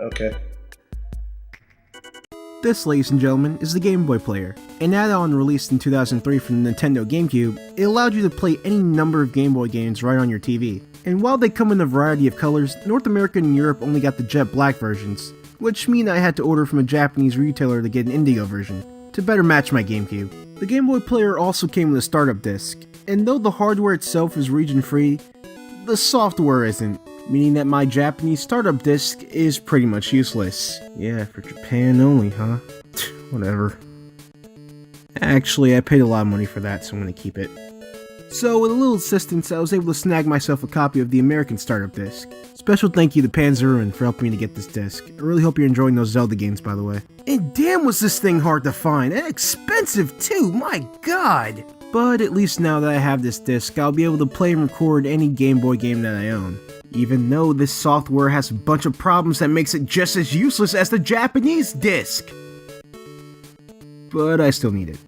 Okay. This, ladies and gentlemen, is the Game Boy player. An add-on released in 2003 from the Nintendo GameCube, it allowed you to play any number of Game Boy games right on your TV. And while they come in a variety of colors, North America and Europe only got the jet black versions, which mean I had to order from a Japanese retailer to get an indigo version, to better match my GameCube. The Game Boy player also came with a startup disc, and though the hardware itself is region-free, the software isn't, meaning that my Japanese startup disc is pretty much useless. Yeah, for Japan only, huh? Whatever. Actually, I paid a lot of money for that, so I'm gonna keep it. So, with a little assistance, I was able to snag myself a copy of the American startup disc. Special thank you to Panzerin for helping me to get this disc. I really hope you're enjoying those Zelda games, by the way. And damn was this thing hard to find, and expensive too, my god! But at least now that I have this disc, I'll be able to play and record any Game Boy game that I own. Even though this software has a bunch of problems that makes it just as useless as the Japanese disc! But I still need it.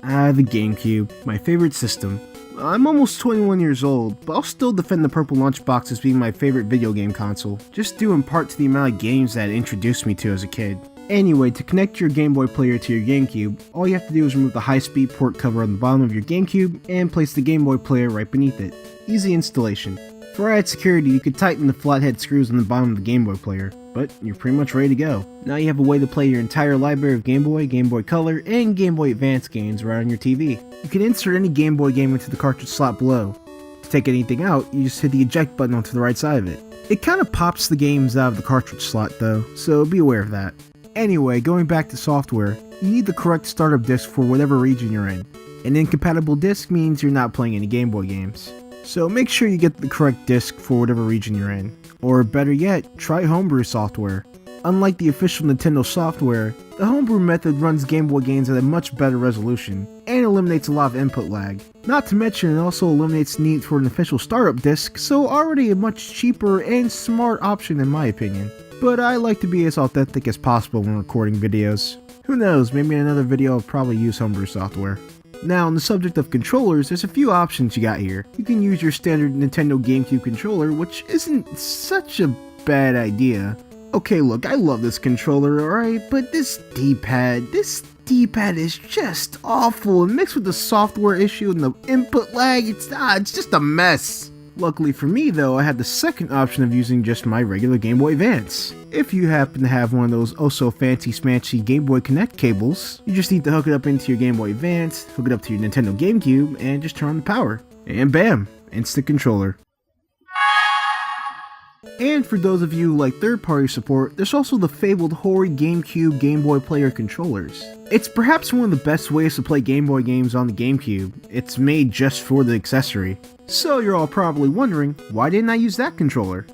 The GameCube, my favorite system. I'm almost 21 years old, but I'll still defend the purple lunchbox as being my favorite video game console, just due in part to the amount of games that it introduced me to as a kid. Anyway, to connect your Game Boy player to your GameCube, all you have to do is remove the high-speed port cover on the bottom of your GameCube and place the Game Boy player right beneath it. Easy installation. For added security, you could tighten the flathead screws on the bottom of the Game Boy player, but you're pretty much ready to go. Now you have a way to play your entire library of Game Boy, Game Boy Color, and Game Boy Advance games right on your TV. You can insert any Game Boy game into the cartridge slot below. To take anything out, you just hit the eject button onto the right side of it. It kinda pops the games out of the cartridge slot though, so be aware of that. Anyway, going back to software, you need the correct startup disc for whatever region you're in. An incompatible disc means you're not playing any Game Boy games. So make sure you get the correct disc for whatever region you're in. Or better yet, try homebrew software. Unlike the official Nintendo software, the homebrew method runs Game Boy games at a much better resolution, and eliminates a lot of input lag. Not to mention it also eliminates the need for an official startup disc, so already a much cheaper and smart option in my opinion. But I like to be as authentic as possible when recording videos. Who knows, maybe in another video I'll probably use homebrew software. Now, on the subject of controllers, there's a few options you got here. You can use your standard Nintendo GameCube controller, which isn't such a bad idea. Okay, look, I love this controller, alright, but this D-pad is just awful, and mixed with the software issue and the input lag, it's just a mess. Luckily for me though, I had the second option of using just my regular Game Boy Advance. If you happen to have one of those oh so fancy smancy Game Boy Connect cables, you just need to hook it up into your Game Boy Advance, hook it up to your Nintendo GameCube, and just turn on the power. And bam! Instant controller. And for those of you who like third-party support, there's also the fabled Hori GameCube Game Boy player controllers. It's perhaps one of the best ways to play Game Boy games on the GameCube. It's made just for the accessory. So you're all probably wondering, why didn't I use that controller?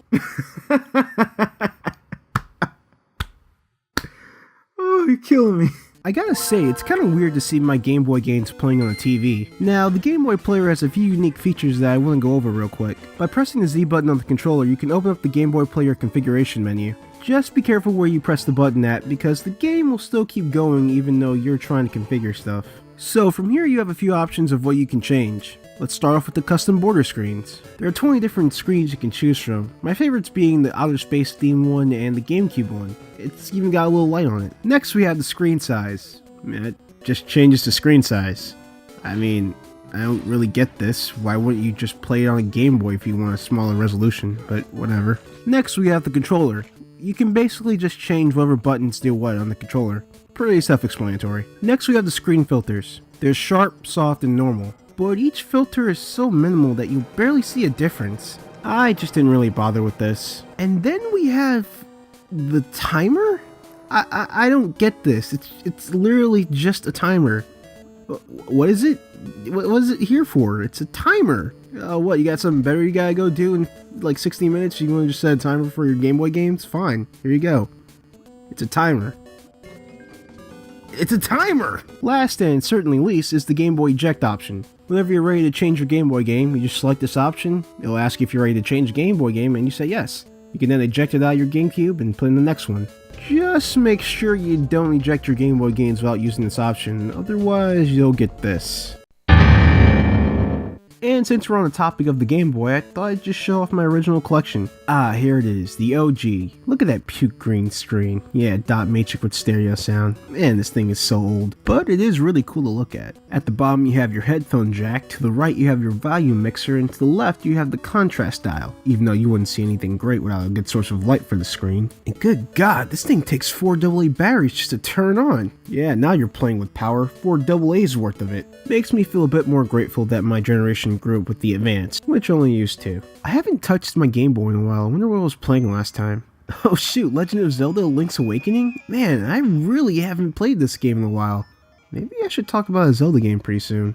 Oh, you're killing me. I gotta say, it's kinda weird to see my Game Boy games playing on the TV. Now, the Game Boy player has a few unique features that I want to go over real quick. By pressing the Z button on the controller, you can open up the Game Boy player configuration menu. Just be careful where you press the button at, because the game will still keep going even though you're trying to configure stuff. So from here you have a few options of what you can change. Let's start off with the custom border screens. There are 20 different screens you can choose from, my favorites being the Outer Space themed one and the GameCube one. It's even got a little light on it. Next we have the screen size. It just changes the screen size. I mean, I don't really get this. Why wouldn't you just play it on a Game Boy if you want a smaller resolution, but whatever. Next we have the controller. You can basically just change whatever buttons do what on the controller. Pretty self-explanatory. Next we have the screen filters. There's sharp, soft, and normal. But each filter is so minimal that you barely see a difference. I just didn't really bother with this. And then we have the timer? I don't get this. It's literally just a timer. What is it? What is it here for? It's a timer. What, you got something better you gotta go do in like 60 minutes? You wanna just set a timer for your Game Boy games? Fine, here you go. It's a timer. It's a timer! Last and certainly least is the Game Boy eject option. Whenever you're ready to change your Game Boy game, you just select this option, it'll ask you if you're ready to change the Game Boy game, and you say yes. You can then eject it out of your GameCube and put in the next one. Just make sure you don't eject your Game Boy games without using this option, otherwise you'll get this. And since we're on the topic of the Game Boy, I thought I'd just show off my original collection. Ah, here it is, the OG. Look at that puke green screen. Yeah, dot matrix with stereo sound. Man, this thing is so old, but it is really cool to look at. At the bottom you have your headphone jack, to the right you have your volume mixer, and to the left you have the contrast dial, even though you wouldn't see anything great without a good source of light for the screen. And good god, this thing takes 4 AA batteries just to turn on. Yeah, now you're playing with power, 4 AA's worth of it. Makes me feel a bit more grateful that my generation grew up with the Advance, which only used 2. I haven't touched my Game Boy in a while. I wonder what I was playing last time. Oh shoot, Legend of Zelda Link's Awakening? Man, I really haven't played this game in a while. Maybe I should talk about a Zelda game pretty soon.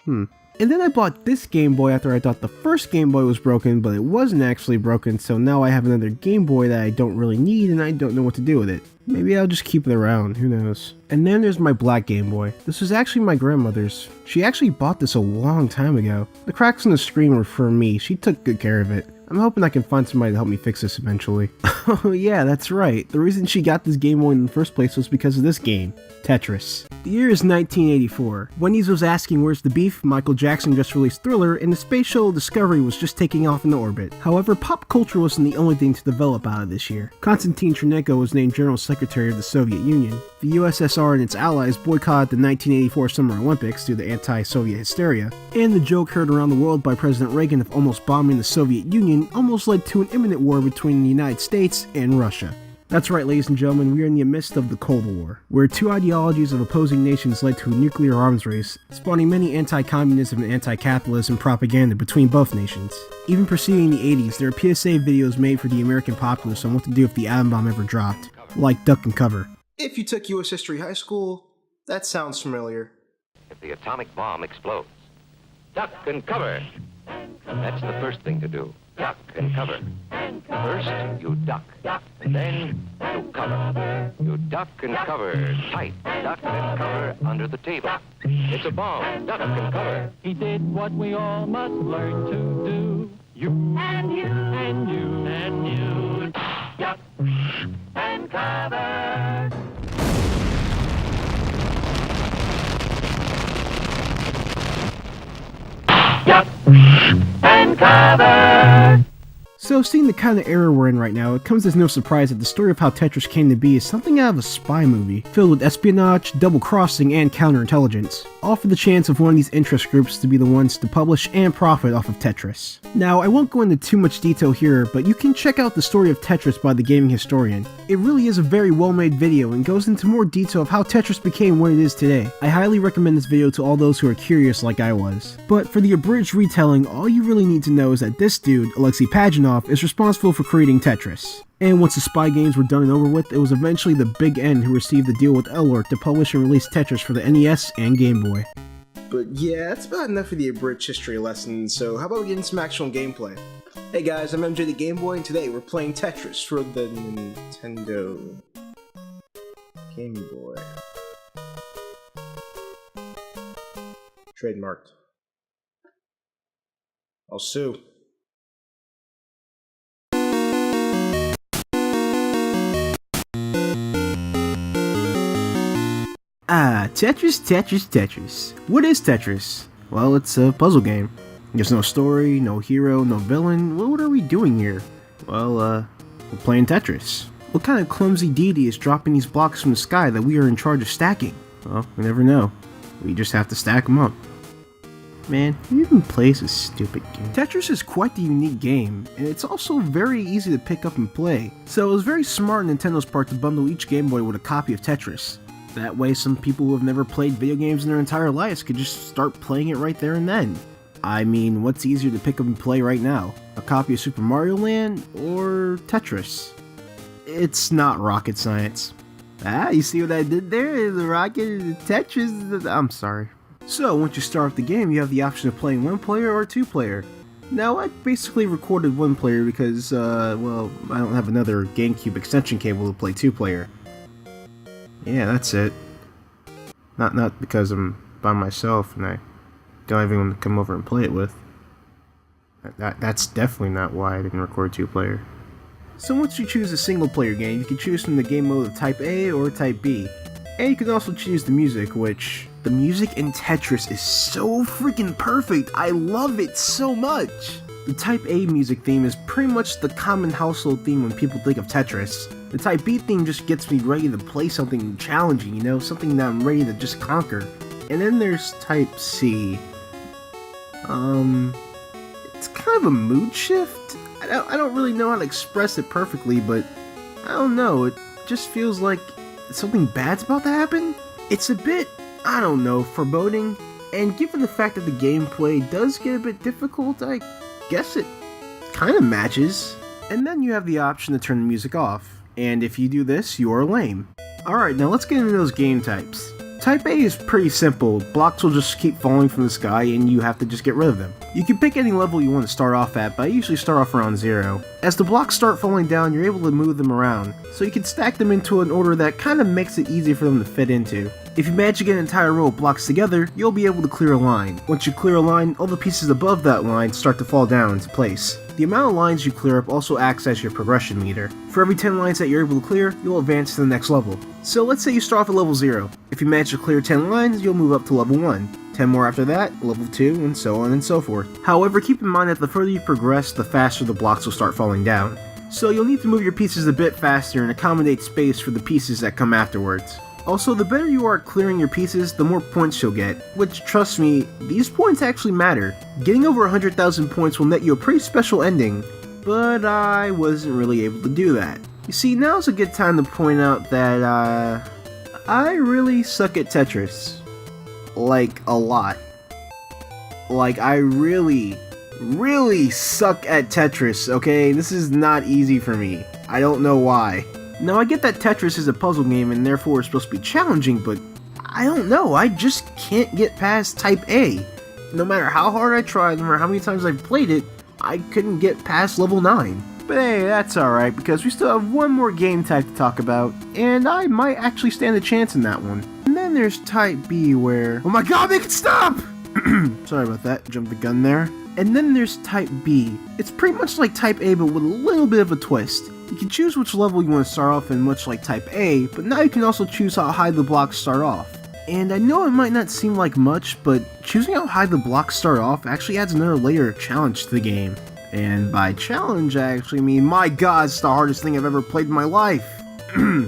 And then I bought this Game Boy after I thought the first Game Boy was broken, but it wasn't actually broken, so now I have another Game Boy that I don't really need and I don't know what to do with it. Maybe I'll just keep it around, who knows. And then there's my black Game Boy. This was actually my grandmother's. She actually bought this a long time ago. The cracks on the screen were from me, she took good care of it. I'm hoping I can find somebody to help me fix this eventually. Oh yeah, that's right. The reason she got this Game Boy in the first place was because of this game, Tetris. The year is 1984. Wendy's was asking where's the beef, Michael Jackson just released Thriller, and the space shuttle Discovery was just taking off into orbit. However, pop culture wasn't the only thing to develop out of this year. Konstantin Chernenko was named General Secretary of the Soviet Union. The USSR and its allies boycotted the 1984 Summer Olympics due to anti-Soviet hysteria, and the joke heard around the world by President Reagan of almost bombing the Soviet Union almost led to an imminent war between the United States and Russia. That's right, ladies and gentlemen, we are in the midst of the Cold War, where 2 ideologies of opposing nations led to a nuclear arms race, spawning many anti-communism and anti-capitalism propaganda between both nations. Even preceding the 80s, there are PSA videos made for the American populace on what to do if the atom bomb ever dropped, like duck and cover. If you took US History High School, that sounds familiar. If the atomic bomb explodes, duck and cover. That's the first thing to do. Duck and cover. First, you duck, and then you cover. You duck and cover tight. Duck and cover under the table. It's a bomb. Duck and cover. He did what we all must learn to do. You and you and you and you. Duck and cover. Duck and cover. So seeing the kind of era we're in right now, it comes as no surprise that the story of how Tetris came to be is something out of a spy movie, filled with espionage, double-crossing, and counterintelligence, all for the chance of one of these interest groups to be the ones to publish and profit off of Tetris. Now, I won't go into too much detail here, but you can check out the story of Tetris by the gaming historian. It really is a very well-made video and goes into more detail of how Tetris became what it is today. I highly recommend this video to all those who are curious like I was. But for the abridged retelling, all you really need to know is that this dude, Alexei Pajanov, is responsible for creating Tetris. And once the spy games were done and over with, it was eventually the Big N who received the deal with Elort to publish and release Tetris for the NES and Game Boy. But yeah, that's about enough of the abridged history lesson, so how about we get into some actual gameplay? Hey guys, I'm MJ the Game Boy, and today we're playing Tetris for the Nintendo Game Boy. Trademarked. I'll sue. Tetris. What is Tetris? Well, it's a puzzle game. There's no story, no hero, no villain. What are we doing here? Well, we're playing Tetris. What kind of clumsy deity is dropping these blocks from the sky that we are in charge of stacking? Well, we never know. We just have to stack them up. Man, who even plays this stupid game? Tetris is quite the unique game, and it's also very easy to pick up and play. So it was very smart on Nintendo's part to bundle each Game Boy with a copy of Tetris. That way some people who have never played video games in their entire lives could just start playing it right there and then. I mean, what's easier to pick up and play right now? A copy of Super Mario Land or Tetris? It's not rocket science. Ah, you see what I did there? The rocket, the Tetris, I'm sorry. So, once you start off the game, you have the option of playing 1 player or 2 player. Now, I basically recorded 1 player because, well, I don't have another GameCube extension cable to play 2 player. Yeah, that's it. Not because I'm by myself and I don't have anyone to come over and play it with. That's definitely not why I didn't record 2 player. So once you choose a single player game, you can choose from the game mode of Type A or Type B. And you can also choose the music, which The music in Tetris is so freaking perfect. I love it so much. The Type A music theme is pretty much the common household theme when people think of Tetris. The Type B theme just gets me ready to play something challenging, you know, something that I'm ready to just conquer. And then there's Type C. It's kind of a mood shift. I don't really know how to express it perfectly, but I don't know, it just feels like something bad's about to happen. It's a bit, I don't know, foreboding, and given the fact that the gameplay does get a bit difficult, I guess it kind of matches. And then you have the option to turn the music off, and if you do this, you are lame. Alright, now let's get into those game types. Type A is pretty simple. Blocks will just keep falling from the sky and you have to just get rid of them. You can pick any level you want to start off at, but I usually start off around 0. As the blocks start falling down, you're able to move them around, so you can stack them into an order that kind of makes it easy for them to fit into. If you manage to get an entire row of blocks together, you'll be able to clear a line. Once you clear a line, all the pieces above that line start to fall down into place. The amount of lines you clear up also acts as your progression meter. For every 10 lines that you're able to clear, you'll advance to the next level. So let's say you start off at level 0. If you manage to clear 10 lines, you'll move up to level 1. 10 more after that, level 2, and so on and so forth. However, keep in mind that the further you progress, the faster the blocks will start falling down. So you'll need to move your pieces a bit faster and accommodate space for the pieces that come afterwards. Also, the better you are at clearing your pieces, the more points you'll get, which, trust me, these points actually matter. Getting over 100,000 points will net you a pretty special ending, but I wasn't really able to do that. You see, now's a good time to point out that, I really suck at Tetris. Like, a lot. Like, I really suck at Tetris, okay? This is not easy for me. I don't know why. Now, I get that Tetris is a puzzle game and therefore it's supposed to be challenging, but I don't know, I just can't get past Type A. No matter how hard I tried, no matter how many times I've played it, I couldn't get past level 9. But hey, that's alright, because we still have one more game type to talk about, and I might actually stand a chance in that one. And then there's Type B where... Oh my god, make it stop! Sorry about that, jumped the gun there. And then there's Type B. It's pretty much like Type A, but with a little bit of a twist. You can choose which level you want to start off in, much like Type A, but now you can also choose how high the blocks start off. And I know it might not seem like much, but choosing how high the blocks start off actually adds another layer of challenge to the game. And by challenge, I actually mean, my god, it's the hardest thing I've ever played in my life.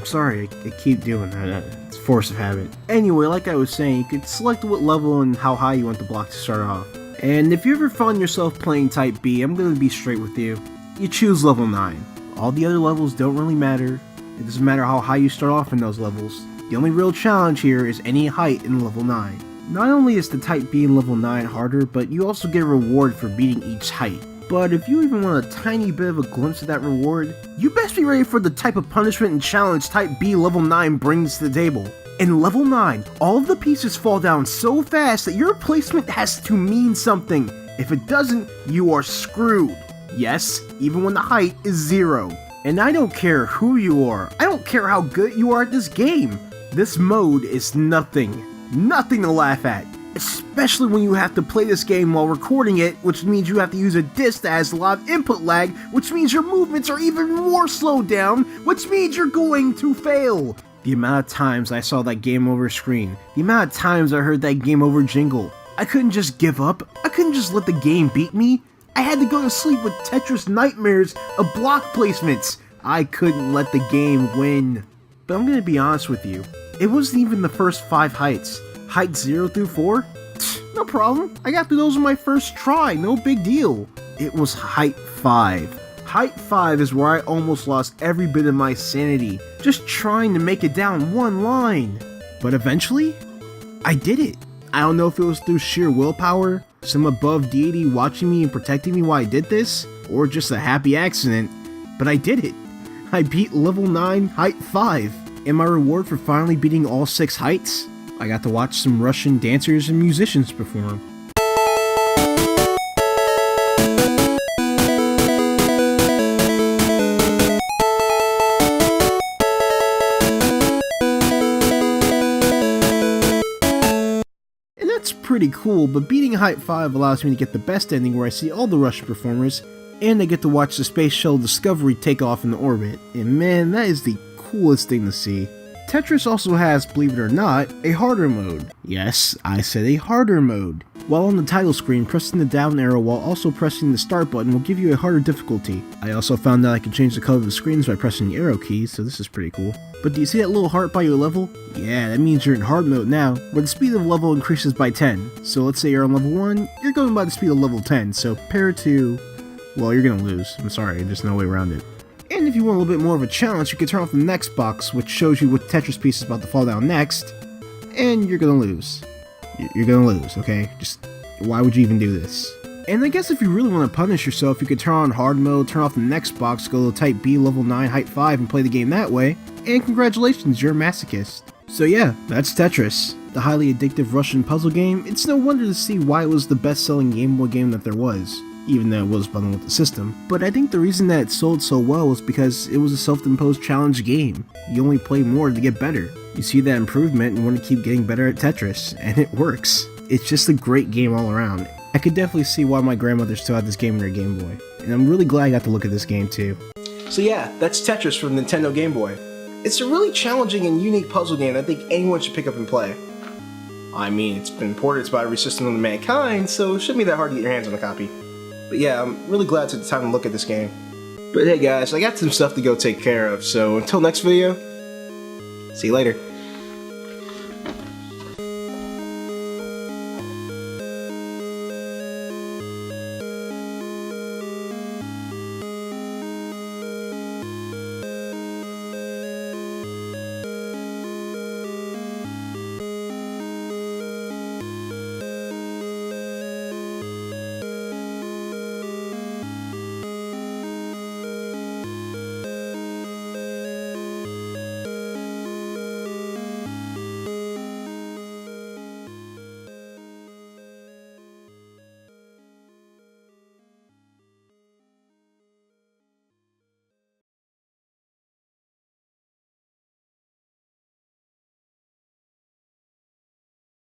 Sorry, I keep doing that. It's force of habit. Anyway, like I was saying, you could select what level and how high you want the block to start off. And if you ever find yourself playing Type B, I'm going to be straight with you. You choose level 9. All the other levels don't really matter. It doesn't matter how high you start off in those levels. The only real challenge here is any height in level 9. Not only is the Type B in level 9 harder, but you also get a reward for beating each height. But if you even want a tiny bit of a glimpse of that reward, you best be ready for the type of punishment and challenge Type B level 9 brings to the table. In level 9, all of the pieces fall down so fast that your placement has to mean something. If it doesn't, you are screwed. Yes, even when the height is 0. And I don't care who you are, I don't care how good you are at this game. This mode is nothing to laugh at. Especially when you have to play this game while recording it, which means you have to use a disc that has a lot of input lag, which means your movements are even more slowed down, which means you're going to fail. The amount of times I saw that game over screen, the amount of times I heard that game over jingle, I couldn't just give up, I couldn't just let the game beat me. I had to go to sleep with Tetris nightmares of block placements. I couldn't let the game win. But I'm gonna be honest with you, it wasn't even the first 5 heights. Height 0 through 4? No problem, I got through those on my first try, no big deal. It was height 5. Height 5 is where I almost lost every bit of my sanity, just trying to make it down one line. But eventually, I did it. I don't know if it was through sheer willpower, some above deity watching me and protecting me while I did this, or just a happy accident, but I did it. I beat level 9, height 5. And my reward for finally beating all 6 heights? I got to watch some Russian dancers and musicians perform. And that's pretty cool, but beating height 5 allows me to get the best ending where I see all the Russian performers, and I get to watch the Space Shuttle Discovery take off into orbit. And man, that is the coolest thing to see. Tetris also has, believe it or not, a harder mode. Yes, I said a harder mode. While on the title screen, pressing the down arrow while also pressing the start button will give you a harder difficulty. I also found that I can change the color of the screens by pressing the arrow keys, so this is pretty cool. But do you see that little heart by your level? Yeah, that means you're in hard mode now, where the speed of the level increases by 10. So let's say you're on level 1, you're going by the speed of level 10, so pair to... well, you're gonna lose. I'm sorry, there's no way around it. And if you want a little bit more of a challenge, you can turn off the next box, which shows you what Tetris piece is about to fall down next, and you're gonna lose. You're gonna lose, okay? Just, why would you even do this? And I guess if you really want to punish yourself, you could turn on hard mode, turn off the next box, go to type B, level 9, height 5, and play the game that way, and congratulations, you're a masochist. So yeah, that's Tetris. The highly addictive Russian puzzle game. It's no wonder to see why it was the best-selling Game Boy game that there was, even though it was bundled with the system. But I think the reason that it sold so well was because it was a self-imposed challenge game. You only play more to get better. You see that improvement and want to keep getting better at Tetris, and it works. It's just a great game all around. I could definitely see why my grandmother still had this game in her Game Boy, and I'm really glad I got to look at this game too. So yeah, that's Tetris from Nintendo Game Boy. It's a really challenging and unique puzzle game that I think anyone should pick up and play. I mean, it's been ported by every system of mankind, so it shouldn't be that hard to get your hands on a copy. But yeah, I'm really glad I took the time to look at this game. But hey guys, I got some stuff to go take care of, so until next video, see you later.